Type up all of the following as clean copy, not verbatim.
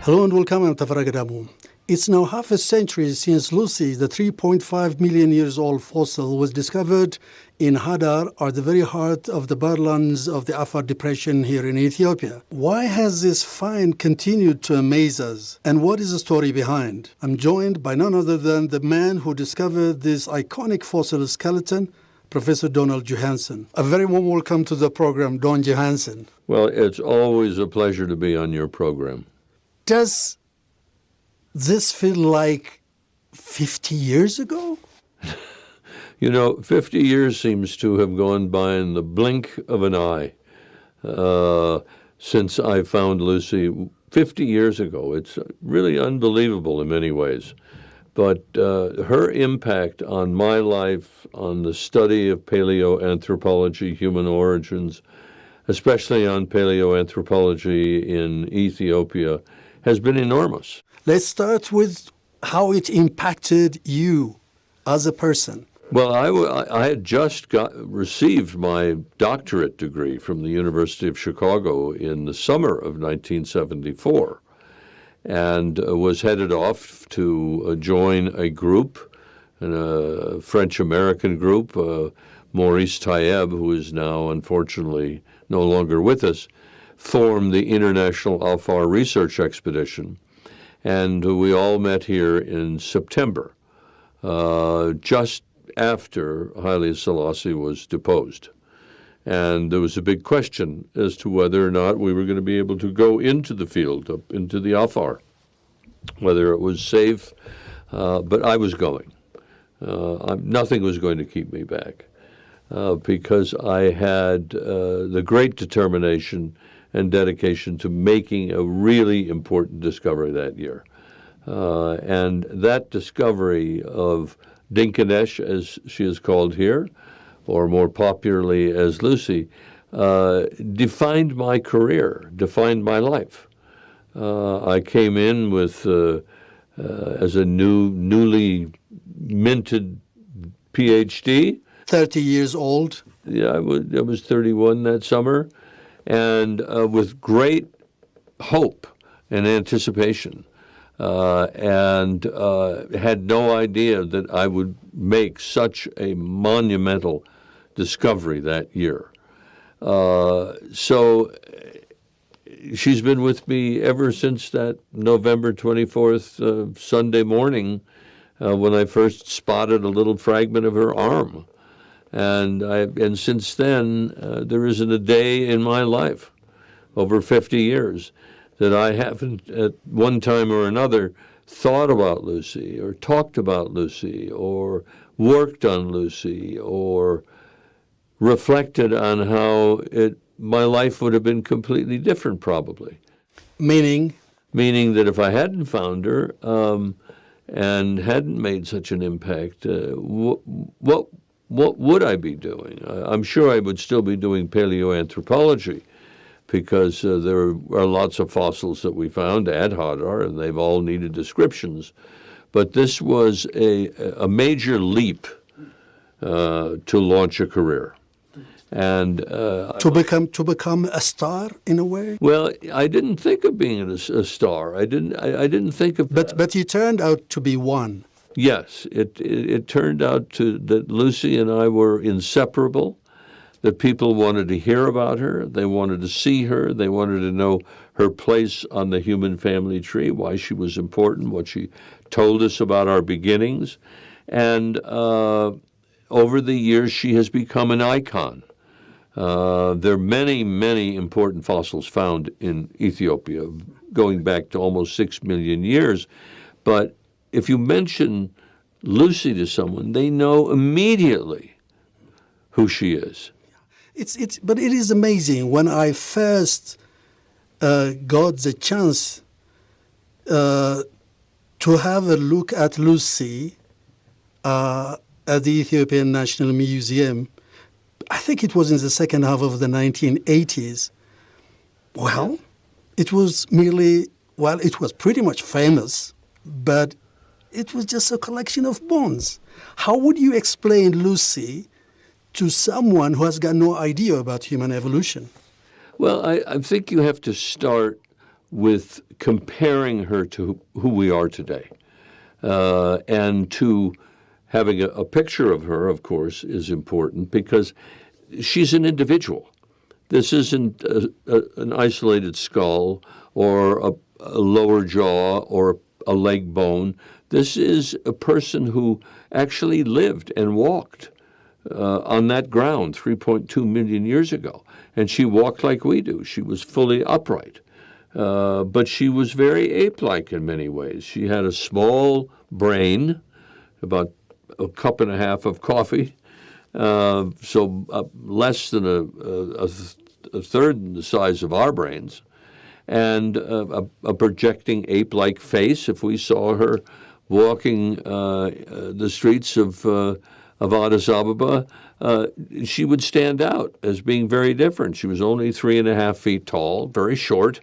Hello and welcome, I'm Tafarag Adamu. It's now half a century since Lucy, the 3.5 million years old fossil, was discovered in Hadar, at the very heart of the barlands of the Afar Depression here in Ethiopia. Why has this find continued to amaze us? And what is the story behind? I'm joined by none other than the man who discovered this iconic fossil skeleton, Professor Donald Johanson. A very warm welcome to the program, Don Johanson. Well, it's always a pleasure to be on your program. Does this feel like 50 years ago? 50 years seems to have gone by in the blink of an eye since I found Lucy 50 years ago. It's really unbelievable in many ways. But her impact on my life, on the study of paleoanthropology, human origins, especially on paleoanthropology in Ethiopia, has been enormous. Let's start with how it impacted you as a person. Well, I had just received my doctorate degree from the University of Chicago in the summer of 1974 and was headed off to join a group, a French-American group. Maurice Tayeb, who is now unfortunately no longer with us, formed the International Afar Research Expedition. And we all met here in September, just after Haile Selassie was deposed. And there was a big question as to whether or not we were going to be able to go into the field, up into the Afar, whether it was safe, but I was going. Nothing was going to keep me back because I had the great determination and dedication to making a really important discovery that year. And that discovery of Dinkinesh, as she is called here, or more popularly as Lucy, defined my career, defined my life. I came in with, as a newly minted PhD. 30 years old. Yeah, I was 31 that summer. And with great hope and anticipation, and had no idea that I would make such a monumental discovery that year. So she's been with me ever since that November 24th Sunday morning when I first spotted a little fragment of her arm. And since then, there isn't a day in my life, over 50 years, that I haven't at one time or another thought about Lucy or talked about Lucy or worked on Lucy or reflected on how my life would have been completely different probably. Meaning? Meaning that if I hadn't found her and hadn't made such an impact, what would I be doing? I'm sure I would still be doing paleoanthropology because there are lots of fossils that we found at Hadar, and they've all needed descriptions. But this was a major leap to launch a career. And to become a star in a way. Well, I didn't think of being a star. I didn't think of. But you turned out to be one. Yes, it turned out that Lucy and I were inseparable, that people wanted to hear about her, they wanted to see her, they wanted to know her place on the human family tree, why she was important, what she told us about our beginnings. And over the years, she has become an icon. There are many, many important fossils found in Ethiopia, going back to almost 6 million years. But if you mention Lucy to someone, they know immediately who she is. But it is amazing. When I first got the chance to have a look at Lucy at the Ethiopian National Museum, I think it was in the second half of the 1980s. Well, it was it was pretty much famous, but it was just a collection of bones. How would you explain Lucy to someone who has got no idea about human evolution? Well, I think you have to start with comparing her to who we are today. And to having a picture of her, of course, is important because she's an individual. This isn't an isolated skull or a lower jaw or a leg bone. This is a person who actually lived and walked on that ground 3.2 million years ago. And she walked like we do. She was fully upright. But she was very ape-like in many ways. She had a small brain, about a cup and a half of coffee, so less than a third the size of our brains, and a projecting ape-like face. If we saw her walking the streets of Addis Ababa, she would stand out as being very different. She was only 3.5 feet tall, very short.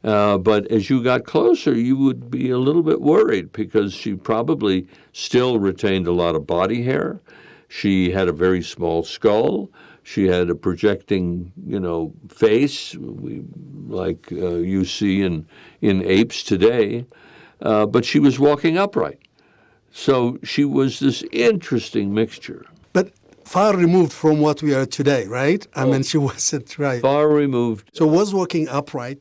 But as you got closer, you would be a little bit worried because she probably still retained a lot of body hair. She had a very small skull. She had a projecting, face, like you see in apes today. But she was walking upright. So she was this interesting mixture. But far removed from what we are today, right? I mean, she wasn't, right? Far removed. So was walking upright,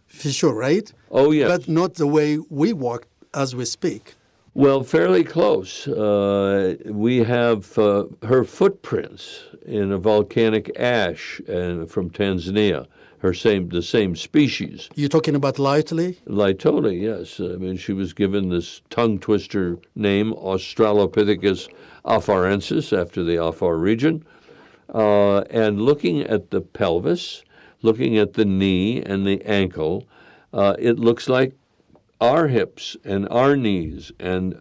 for sure, right? Oh, yes. But not the way we walk as we speak. Well, fairly close. We have her footprints in a volcanic ash from Tanzania, the same species. You're talking about Laetoli? Laetoli, yes. I mean, she was given this tongue twister name, Australopithecus afarensis, after the Afar region. And looking at the pelvis, looking at the knee and the ankle, it looks like our hips and our knees and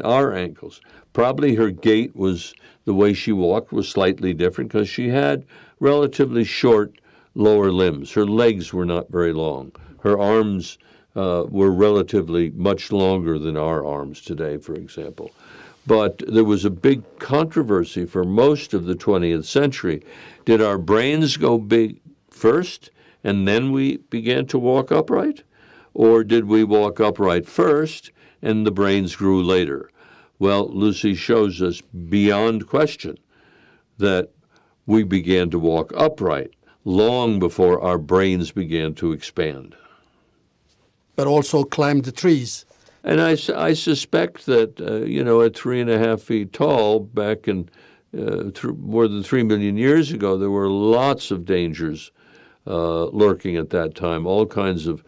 our ankles. Probably her gait was, the way she walked was slightly different because she had relatively short lower limbs. Her legs were not very long. Her arms were relatively much longer than our arms today, for example. But there was a big controversy for most of the 20th century. Did our brains go big first and then we began to walk upright? Or did we walk upright first and the brains grew later? Well, Lucy shows us beyond question that we began to walk upright long before our brains began to expand. But also climb the trees. And I suspect that, at 3.5 feet tall, back in more than 3 million years ago, there were lots of dangers lurking at that time, all kinds of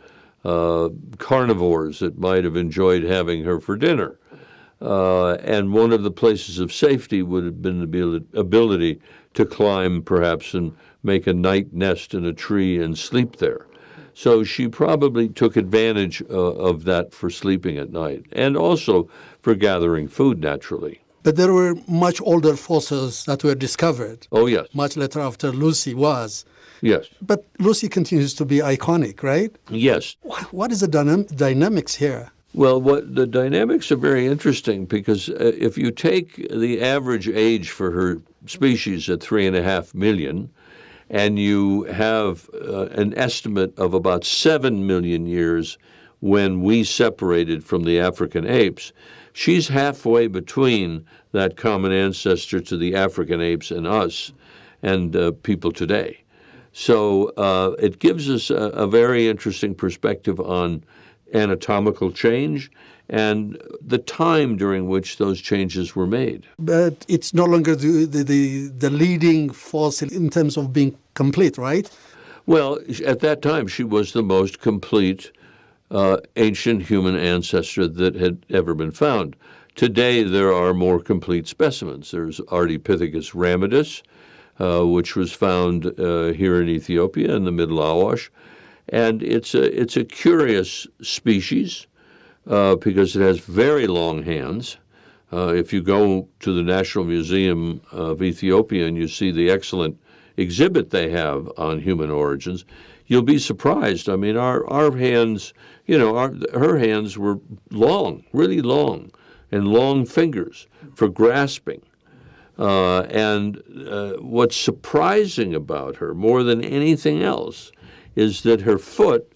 carnivores that might have enjoyed having her for dinner. And one of the places of safety would have been the ability to climb, perhaps, and make a night nest in a tree and sleep there. So she probably took advantage of that for sleeping at night, and also for gathering food, naturally. But there were much older fossils that were discovered. Oh, yes. Much later after Lucy was. Yes. But Lucy continues to be iconic, right? Yes. What is the dynamics here? Well, the dynamics are very interesting because if you take the average age for her species at 3.5 million, and you have an estimate of about 7 million years when we separated from the African apes, she's halfway between that common ancestor to the African apes and us and people today. So it gives us a very interesting perspective on anatomical change and the time during which those changes were made. But it's no longer the leading fossil in terms of being complete, right? Well, at that time, she was the most complete ancient human ancestor that had ever been found. Today, there are more complete specimens. There's Ardipithecus ramidus, which was found here in Ethiopia in the Middle Awash. And it's a curious species because it has very long hands. If you go to the National Museum of Ethiopia and you see the excellent exhibit they have on human origins, you'll be surprised. I mean, our hands, her hands were long, really long, and long fingers for grasping. And what's surprising about her, more than anything else, is that her foot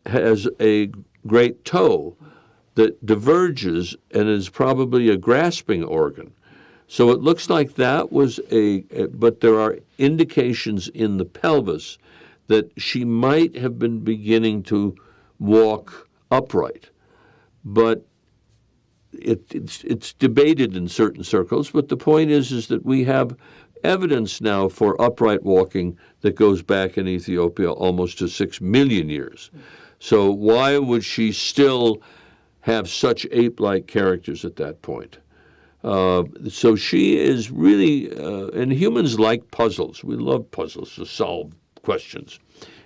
has a great toe that diverges and is probably a grasping organ. So it looks like that was but there are indications in the pelvis that she might have been beginning to walk upright. But it's debated in certain circles, but the point is that we have evidence now for upright walking that goes back in Ethiopia almost to 6 million years. So why would she still have such ape-like characters at that point? So she is really, and humans like puzzles. We love puzzles to solve questions.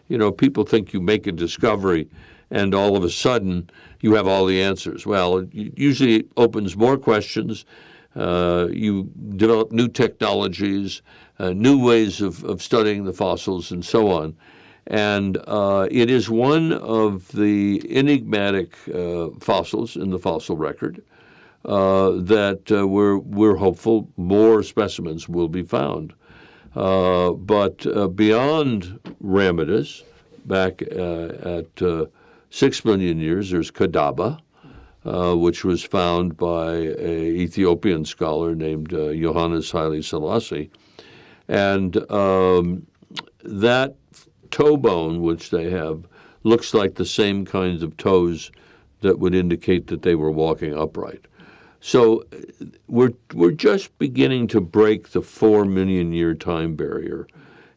You know, people think you make a discovery and all of a sudden you have all the answers. Well, it usually opens more questions. You develop new technologies, new ways of studying the fossils, and so on. And it is one of the enigmatic fossils in the fossil record that we're hopeful more specimens will be found. But beyond Ramidus, back at 6 million years, there's Kadaba, which was found by an Ethiopian scholar named Johannes Haile Selassie. And that toe bone, which they have, looks like the same kinds of toes that would indicate that they were walking upright. So we're just beginning to break the 4 million year time barrier,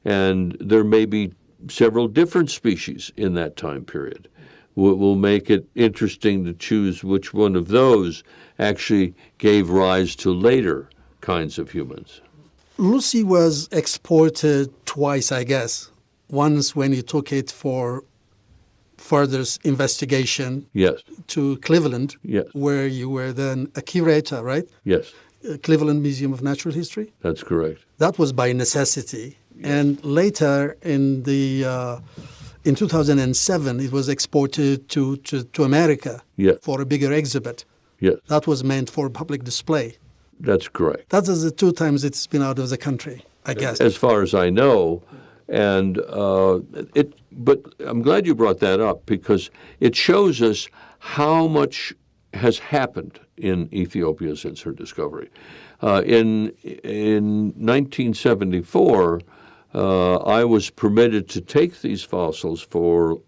and there may be several different species in that time period. Will make it interesting to choose which one of those actually gave rise to later kinds of humans. Lucy was exported twice, I guess. Once when you took it for further investigation Yes. to Cleveland, Yes. where you were then a curator, right? Yes, Cleveland Museum of Natural History. that's correct. That was by necessity. And later in 2007, it was exported to America Yes. for a bigger exhibit. Yes, That was meant for public display. that's correct. That is the 2 times it's been out of the country, I guess. As far as I know, and but I'm glad you brought that up because it shows us how much has happened in Ethiopia since her discovery. In 1974, I was permitted to take these fossils for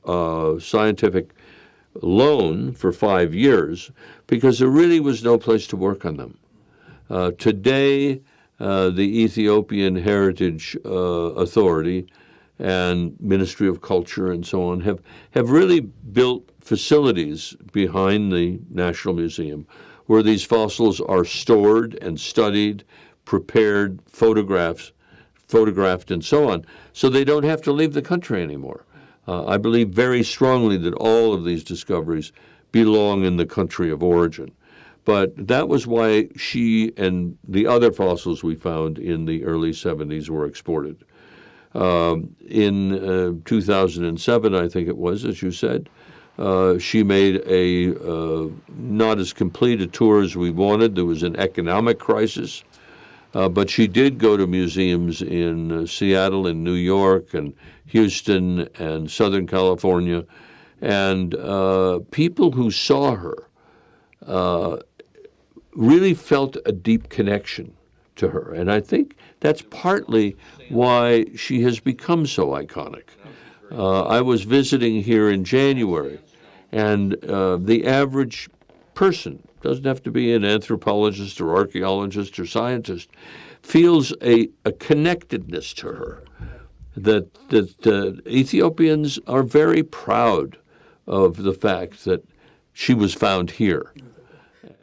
scientific loan for 5 years because there really was no place to work on them. Today, the Ethiopian Heritage Authority and Ministry of Culture and so on have really built facilities behind the National Museum where these fossils are stored and studied, prepared, photographed, and so on, so they don't have to leave the country anymore. I believe very strongly that all of these discoveries belong in the country of origin. But that was why she and the other fossils we found in the early 70s were exported. In 2007, I think it was, as you said, she made a not as complete a tour as we wanted. There was an economic crisis. But she did go to museums in Seattle and New York and Houston and Southern California. And people who saw her really felt a deep connection to her. And I think that's partly why she has become so iconic. I was visiting here in January, and the average person, doesn't have to be an anthropologist or archaeologist or scientist, feels a connectedness to her, that Ethiopians are very proud of the fact that she was found here.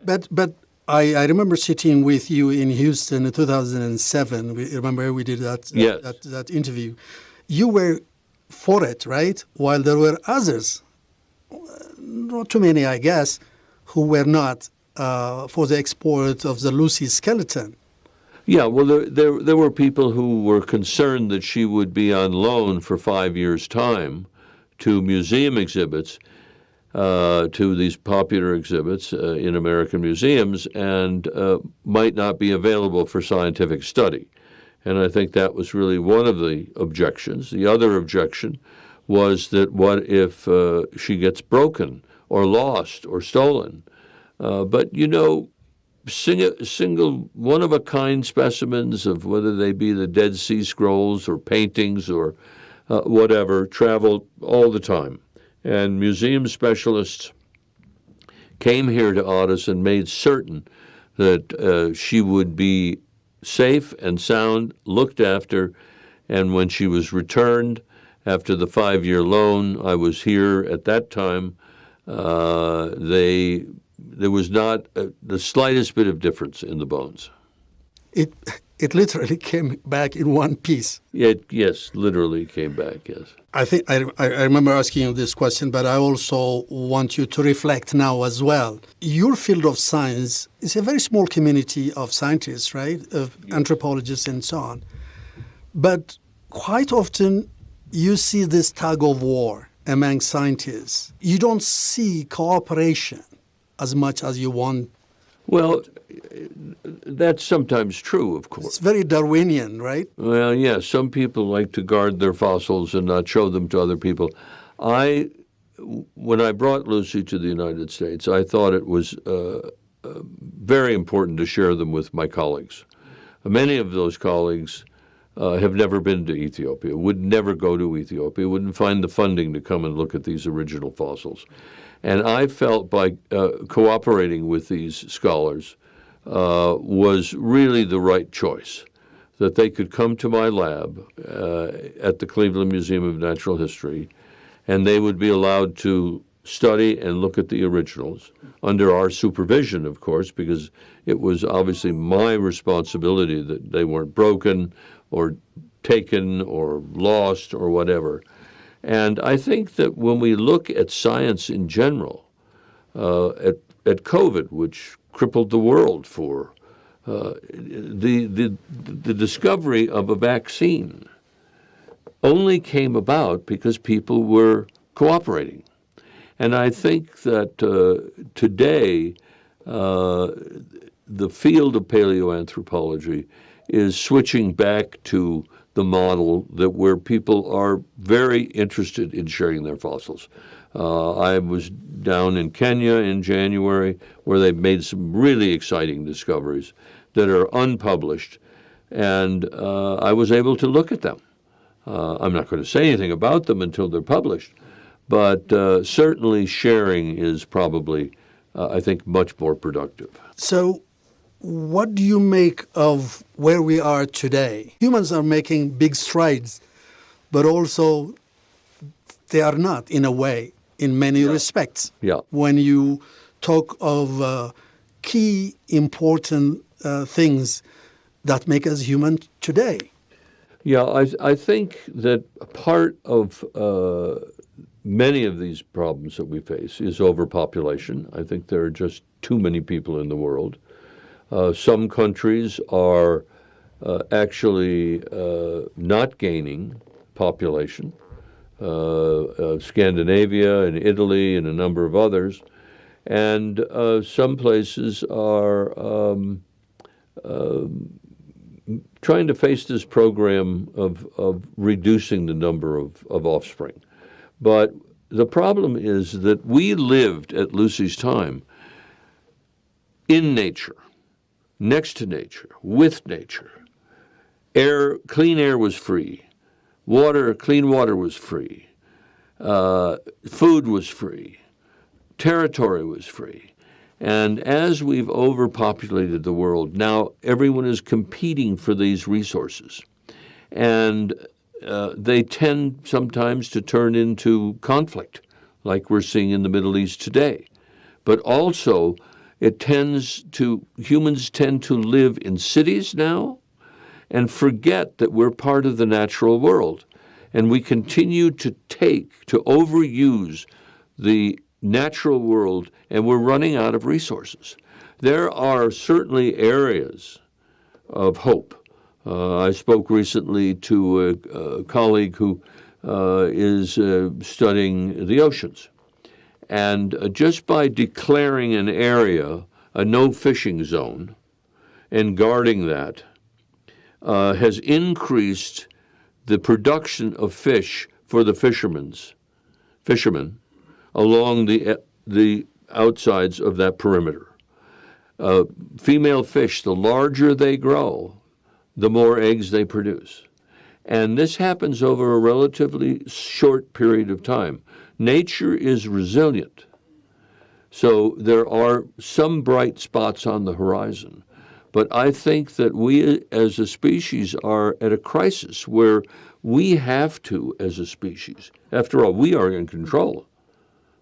But I remember sitting with you in Houston in 2007. Remember we did that interview. You were for it, right? While there were others, not too many, I guess, who were not for the export of the Lucy skeleton. Yeah, well, there were people who were concerned that she would be on loan for 5 years' time to museum exhibits, to these popular exhibits in American museums, and might not be available for scientific study. And I think that was really one of the objections. The other objection was that what if she gets broken or lost or stolen? But, single one-of-a-kind specimens of whether they be the Dead Sea Scrolls or paintings or whatever travel all the time. And museum specialists came here to Addis and made certain that she would be safe and sound, looked after, and when she was returned after the 5-year loan, I was here at that time, there was not the slightest bit of difference in the bones. It literally came back in one piece. Yes, literally came back, yes. I think I remember asking you this question, but I also want you to reflect now as well. Your field of science is a very small community of scientists, right? Of anthropologists and so on. But quite often you see this tug of war among scientists. You don't see cooperation as much as you want. Well, that's sometimes true, of course. It's very Darwinian, right? Well, yeah, some people like to guard their fossils and not show them to other people. When I brought Lucy to the United States, I thought it was very important to share them with my colleagues. Many of those colleagues have never been to Ethiopia, would never go to Ethiopia, wouldn't find the funding to come and look at these original fossils. And I felt by cooperating with these scholars was really the right choice, that they could come to my lab at the Cleveland Museum of Natural History, and they would be allowed to study and look at the originals under our supervision, of course, because it was obviously my responsibility that they weren't broken or taken or lost or whatever. And I think that when we look at science in general, at COVID, which crippled the world for the discovery of a vaccine only came about because people were cooperating. And I think that today the field of paleoanthropology is switching back to the model that where people are very interested in sharing their fossils. I was down in Kenya in January where they've made some really exciting discoveries that are unpublished, and I was able to look at them. I'm not going to say anything about them until they're published, but certainly sharing is probably, I think, much more productive. So what do you make of where we are today? Humans are making big strides, but also they are not, in a way, in many respects. Yeah. When you talk of key important things that make us human today. Yeah, I think that part of many of these problems that we face is overpopulation. I think there are just too many people in the world. Some countries are actually not gaining population. Scandinavia and Italy and a number of others. And some places are trying to face this program of reducing the number of offspring. But the problem is that we lived at Lucy's time in nature, next to nature, with nature. Clean air was free. Clean water was free. Food was free. Territory was free. And as we've overpopulated the world, now everyone is competing for these resources. And they tend sometimes to turn into conflict, like we're seeing in the Middle East today. But also, humans tend to live in cities now and forget that we're part of the natural world. And we continue to overuse the natural world, and we're running out of resources. There are certainly areas of hope. I spoke recently to a colleague who is studying the oceans. And just by declaring an area a no fishing zone and guarding that has increased the production of fish for the fishermen along the outsides of that perimeter. Female fish, the larger they grow, the more eggs they produce. And this happens over a relatively short period of time. Nature is resilient. So there are some bright spots on the horizon. But I think that we as a species are at a crisis where we have to, as a species, after all, we are in control,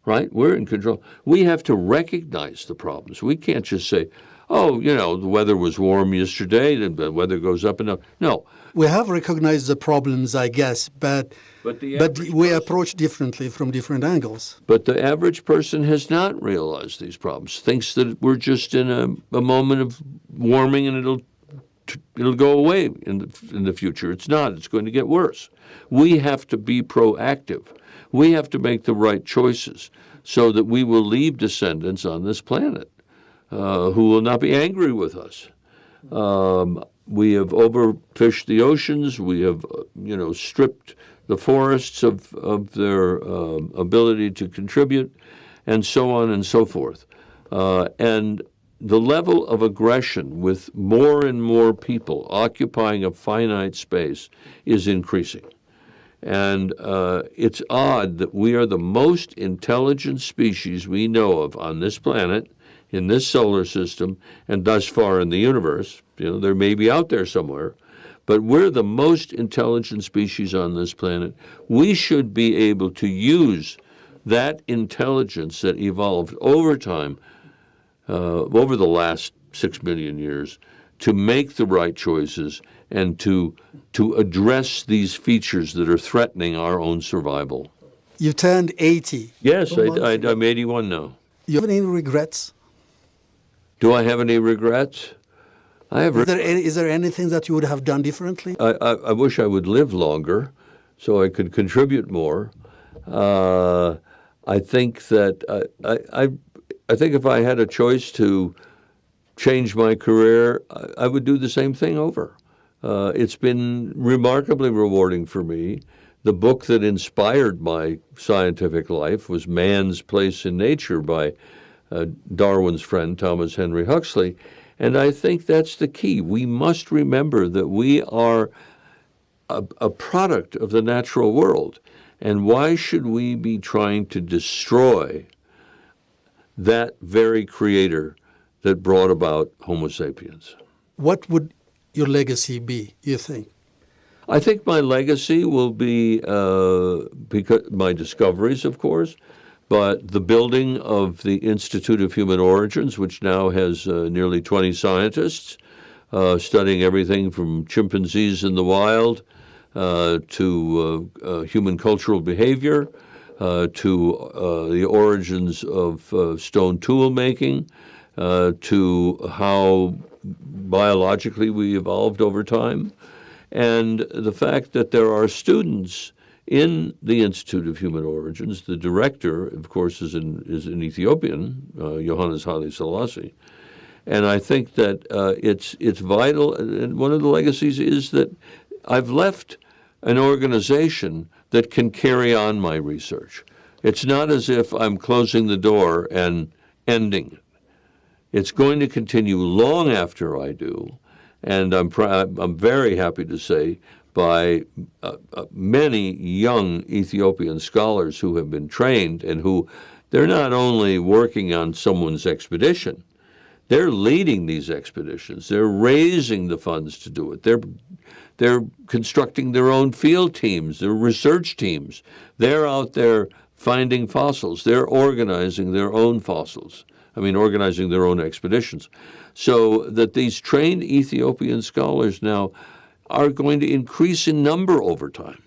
right? We're in control. We have to recognize the problems. We can't just say, oh, the weather was warm yesterday, and the weather goes up and up. No. We have recognized the problems, I guess, but we approach differently from different angles. But the average person has not realized these problems, thinks that we're just in a moment of warming and it'll go away in the future. It's not. It's going to get worse. We have to be proactive. We have to make the right choices so that we will leave descendants on this planet who will not be angry with us. We have overfished the oceans. We have, stripped the forests of their ability to contribute, and so on and so forth. And the level of aggression with more and more people occupying a finite space is increasing. And it's odd that we are the most intelligent species we know of on this planet, in this solar system, and thus far in the universe. There may be out there somewhere, but we're the most intelligent species on this planet. We should be able to use that intelligence that evolved over time, over the last 6 million years, to make the right choices and to address these features that are threatening our own survival. You turned 80. Yes, I'm 81 now. You have any regrets? Do I have any regrets? Is there anything that you would have done differently? I wish I would live longer so I could contribute more. I think that I think if I had a choice to change my career, I would do the same thing over. It's been remarkably rewarding for me. The book that inspired my scientific life was Man's Place in Nature by Darwin's friend, Thomas Henry Huxley. And I think that's the key. We must remember that we are a product of the natural world. And why should we be trying to destroy that very creator that brought about Homo sapiens? What would your legacy be, you think? I think my legacy will be because my discoveries, of course, but the building of the Institute of Human Origins, which now has nearly 20 scientists studying everything from chimpanzees in the wild to human cultural behavior, to the origins of stone tool making, to how biologically we evolved over time, and the fact that there are students in the Institute of Human Origins. The director, of course, is an Ethiopian, Johannes Haile Selassie. And I think that it's vital, and one of the legacies is that I've left an organization that can carry on my research. It's not as if I'm closing the door and ending it. It's going to continue long after I do, and I'm very happy to say by many young Ethiopian scholars who have been trained and who they're not only working on someone's expedition, they're leading these expeditions. They're raising the funds to do it. They're constructing their own field teams, their research teams. They're out there finding fossils. They're organizing their own organizing their own expeditions. So that these trained Ethiopian scholars now are going to increase in number over time.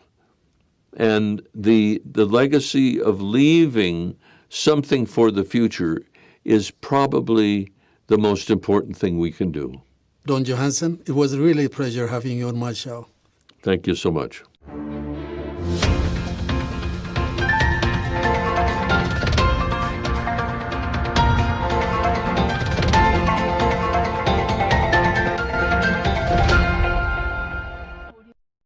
And the legacy of leaving something for the future is probably the most important thing we can do. Don Johanson, it was really a pleasure having you on my show. Thank you so much.